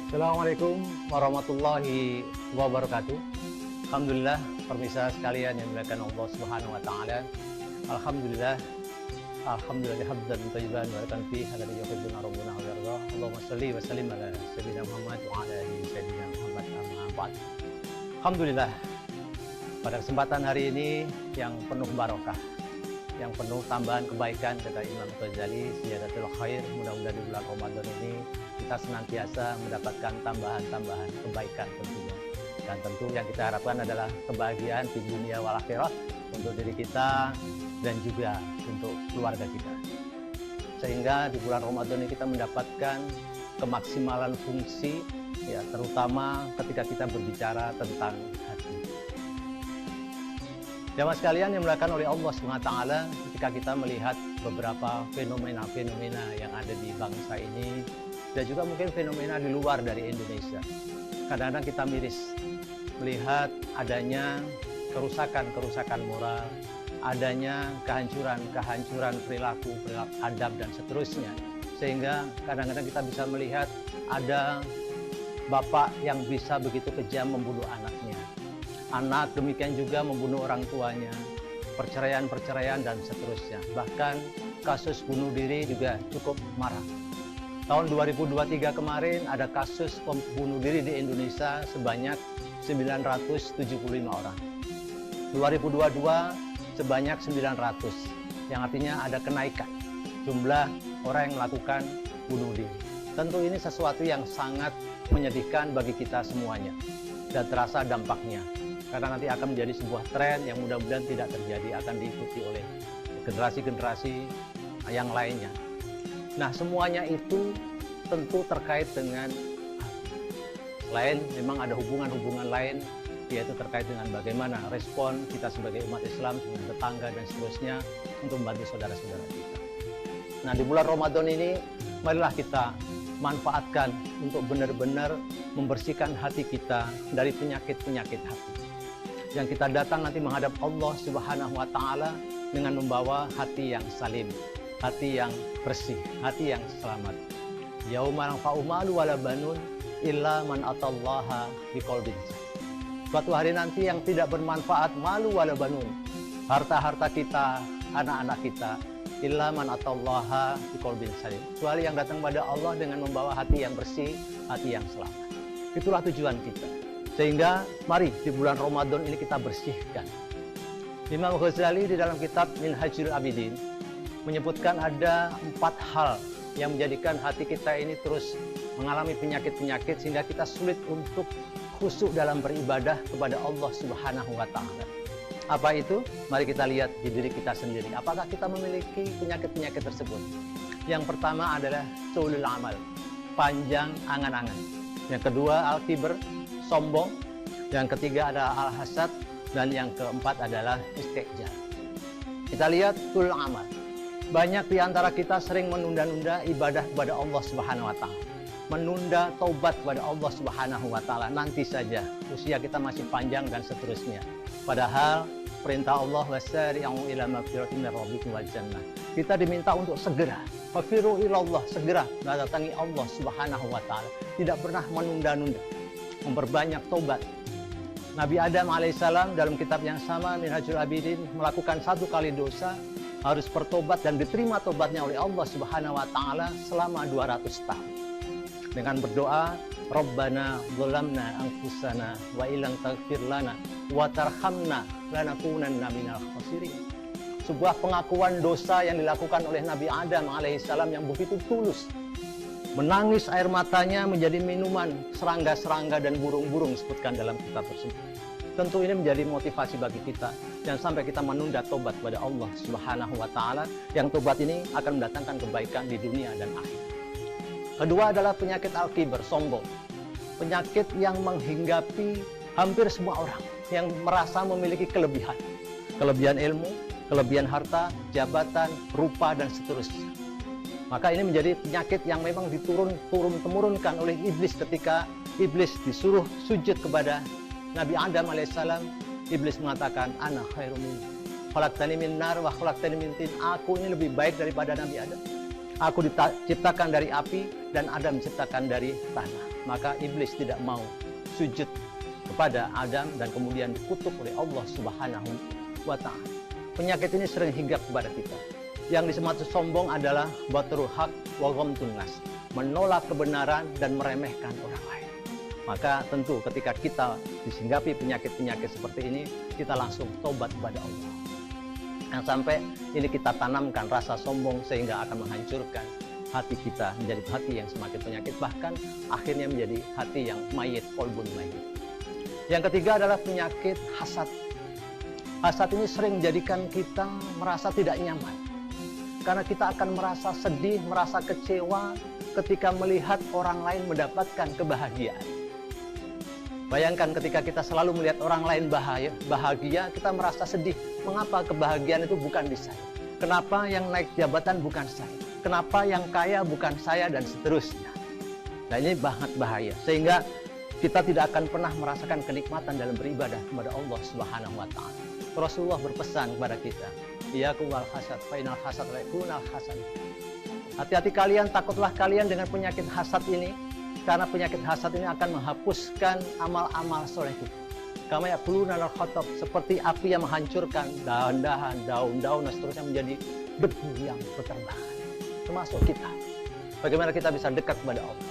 Assalamualaikum warahmatullahi wabarakatuh. Alhamdulillah, pemirsa sekalian yang dimuliakan Allah Subhanahu wa taala. Alhamdulillah. Alhamdulillah hamdan thayyiban barakan fi alladhi yuhibbuna rabbuna wa yarda. Allahumma shalli wa sallim ala sayyidina Muhammad wa ala ali sayyidina Muhammad amma ba'd. Alhamdulillah. Pada kesempatan hari ini yang penuh barokah, yang penuh tambahan kebaikan, kata Imam Ghazali, Ziyadatul Khair, mudah-mudahan di bulan Ramadan ini kita senantiasa mendapatkan tambahan-tambahan kebaikan tentunya. Dan tentu yang kita harapkan adalah kebahagiaan di dunia wal akhirah untuk diri kita dan juga untuk keluarga kita. Sehingga di bulan Ramadan ini kita mendapatkan kemaksimalan fungsi, ya, terutama ketika kita berbicara tentang hati. Jamaah sekalian yang dimuliakan oleh Allah SWT, ketika kita melihat beberapa fenomena-fenomena yang ada di bangsa ini, dan juga mungkin fenomena di luar dari Indonesia, kadang-kadang kita miris melihat adanya kerusakan-kerusakan moral, adanya kehancuran perilaku, adab, dan seterusnya. Sehingga kadang-kadang kita bisa melihat ada bapak yang bisa begitu kejam membunuh anaknya. Anak demikian juga membunuh orang tuanya, perceraian-perceraian dan seterusnya. Bahkan kasus bunuh diri juga cukup marak. Tahun 2023 kemarin ada kasus bunuh diri di Indonesia sebanyak 975 orang. 2022 sebanyak 900, yang artinya ada kenaikan jumlah orang yang melakukan bunuh diri. Tentu ini sesuatu yang sangat menyedihkan bagi kita semuanya dan terasa dampaknya. Karena nanti akan menjadi sebuah tren yang mudah-mudahan tidak terjadi, akan diikuti oleh generasi-generasi yang lainnya. Nah, semuanya itu tentu terkait dengan lain, memang ada hubungan-hubungan lain, yaitu terkait dengan bagaimana respon kita sebagai umat Islam, dengan tetangga dan seterusnya untuk membantu saudara-saudara kita. Nah, di bulan Ramadan ini, marilah kita manfaatkan untuk benar-benar membersihkan hati kita dari penyakit-penyakit hati. Yang kita datang nanti menghadap Allah Subhanahu wa taala dengan membawa hati yang salim, hati yang bersih, hati yang selamat. Yauma yanfa'u malu wala banun illa man atallaha biqalbin salim. Suatu hari nanti yang tidak bermanfaat malu wala banun, harta-harta kita, anak-anak kita, illa man atallaha biqalbin salim. Kecuali yang datang pada Allah dengan membawa hati yang bersih, hati yang selamat. Itulah tujuan kita. Sehingga mari di bulan Ramadan ini kita bersihkan. Imam Ghazali di dalam kitab Minhajul Abidin menyebutkan ada 4 hal yang menjadikan hati kita ini terus mengalami penyakit-penyakit sehingga kita sulit untuk khusyuk dalam beribadah kepada Allah Subhanahu wa taala. Apa itu? Mari kita lihat di diri kita sendiri. Apakah kita memiliki penyakit-penyakit tersebut? Yang pertama adalah tulul amal, panjang angan-angan. Yang kedua al-kibr, sombong. Yang ketiga adalah al-hasad, dan yang keempat adalah istiqjal. Kita lihat tulul amal. Banyak di antara kita sering menunda-nunda ibadah kepada Allah Subhanahu wa taala. Menunda taubat kepada Allah Subhanahu wa taala, nanti saja, usia kita masih panjang dan seterusnya. Padahal perintah Allah wasari'u ila magfiratin min rabbikum wal jannah. Kita diminta untuk segera fafiru ilallah, segera mendatangi Allah Subhanahu wa taala. Tidak pernah menunda-nunda, memperbanyak taubat. Nabi Adam alaihissalam dalam kitab yang sama Minhajul Abidin melakukan 1 kali dosa, harus bertobat dan diterima tobatnya oleh Allah Subhanahu wa taala selama 200 tahun. Dengan berdoa, Rabbana dzalamna anfusana wa illam taghfir lana wa tarhamna lanakunanna minal khasirin. Sebuah pengakuan dosa yang dilakukan oleh Nabi Adam alaihissalam yang begitu tulus. Menangis air matanya menjadi minuman serangga-serangga dan burung-burung disebutkan dalam kitab tersebut. Tentu ini menjadi motivasi bagi kita. Jangan sampai kita menunda tobat kepada Allah Subhanahu wa taala, yang tobat ini akan mendatangkan kebaikan di dunia dan akhirat. Kedua adalah penyakit al-kibr, sombong. Penyakit yang menghinggapi hampir semua orang yang merasa memiliki kelebihan. Kelebihan ilmu, kelebihan harta, jabatan, rupa, dan seterusnya. Maka ini menjadi penyakit yang memang diturun-temurunkan oleh iblis ketika iblis disuruh sujud kepada Nabi Adam alaihissalam. Iblis mengatakan, ana khairum minhu, khalaqtani min nar wa khalaqtani min tin. Aku ini lebih baik daripada Nabi Adam. Aku diciptakan dari api dan Adam diciptakan dari tanah. Maka iblis tidak mau sujud kepada Adam dan kemudian dikutuk oleh Allah Subhanahu wa Ta'ala. Penyakit ini sering hinggap kepada kita. Yang disebut sombong adalah batrul haq wa ghamtun nas, menolak kebenaran dan meremehkan orang lain. Maka tentu ketika kita disinggapi penyakit-penyakit seperti ini, kita langsung tobat kepada Allah. Yang sampai ini kita tanamkan rasa sombong sehingga akan menghancurkan hati kita menjadi hati yang semakin penyakit, bahkan akhirnya menjadi hati yang mayit, kolbun mayit. Yang ketiga adalah penyakit hasad. Hasad ini sering menjadikan kita merasa tidak nyaman, karena kita akan merasa sedih, merasa kecewa ketika melihat orang lain mendapatkan kebahagiaan. Bayangkan ketika kita selalu melihat orang lain bahagia, kita merasa sedih. Mengapa kebahagiaan itu bukan di saya? Kenapa yang naik jabatan bukan saya? Kenapa yang kaya bukan saya? Dan seterusnya. Nah, ini sangat bahaya. Sehingga kita tidak akan pernah merasakan kenikmatan dalam beribadah kepada Allah Subhanahu wa Ta'ala. Rasulullah berpesan kepada kita, "Iyyakum wal hasad, fa innal hasad la yakunul hasan." Hati-hati kalian, takutlah kalian dengan penyakit hasad ini, karena penyakit hasad ini akan menghapuskan amal-amal soleh kita. Kama yaquluna al khatab, seperti api yang menghancurkan dahan-dahan, daun-daun dan seterusnya menjadi debu yang berterbangan. Termasuk kita. Bagaimana kita bisa dekat kepada Allah?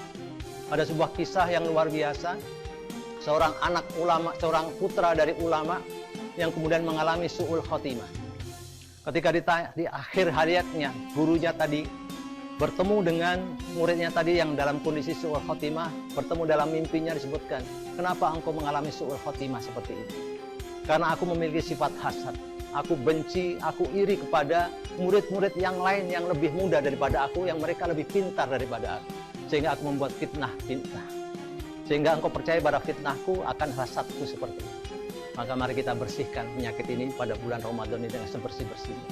Ada sebuah kisah yang luar biasa. Seorang anak ulama, seorang putra dari ulama yang kemudian mengalami su'ul khotimah. Ketika di akhir hayatnya, gurunya tadi bertemu dengan muridnya tadi yang dalam kondisi su'ul khotimah, bertemu dalam mimpinya disebutkan, "Kenapa engkau mengalami su'ul khotimah seperti ini?" "Karena aku memiliki sifat hasad. Aku benci, aku iri kepada murid-murid yang lain yang lebih muda daripada aku, yang mereka lebih pintar daripada aku. Sehingga aku membuat fitnah. Sehingga engkau percaya pada fitnahku, akan hasadku seperti ini." Maka mari kita bersihkan penyakit ini pada bulan Ramadan ini dengan sebersih-bersihnya.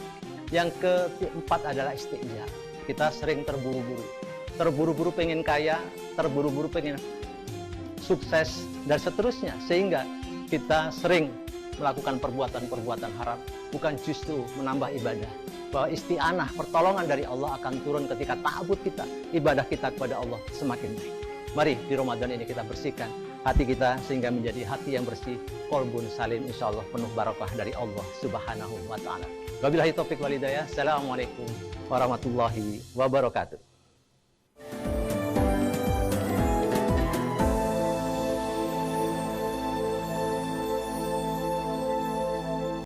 Yang keempat adalah istijab. Kita sering terburu-buru pengen kaya, terburu-buru pengen sukses dan seterusnya, sehingga kita sering melakukan perbuatan-perbuatan haram, bukan justru menambah ibadah. Bahwa isti'anah, pertolongan dari Allah akan turun ketika ta'abud kita, ibadah kita kepada Allah semakin baik. Mari di Ramadan ini kita bersihkan hati kita sehingga menjadi hati yang bersih, qalbun salim, insyaallah penuh barakah dari Allah Subhanahu wa Ta'ala. Wabillahi taufiq wal hidayah. Assalamualaikum warahmatullahi wabarakatuh.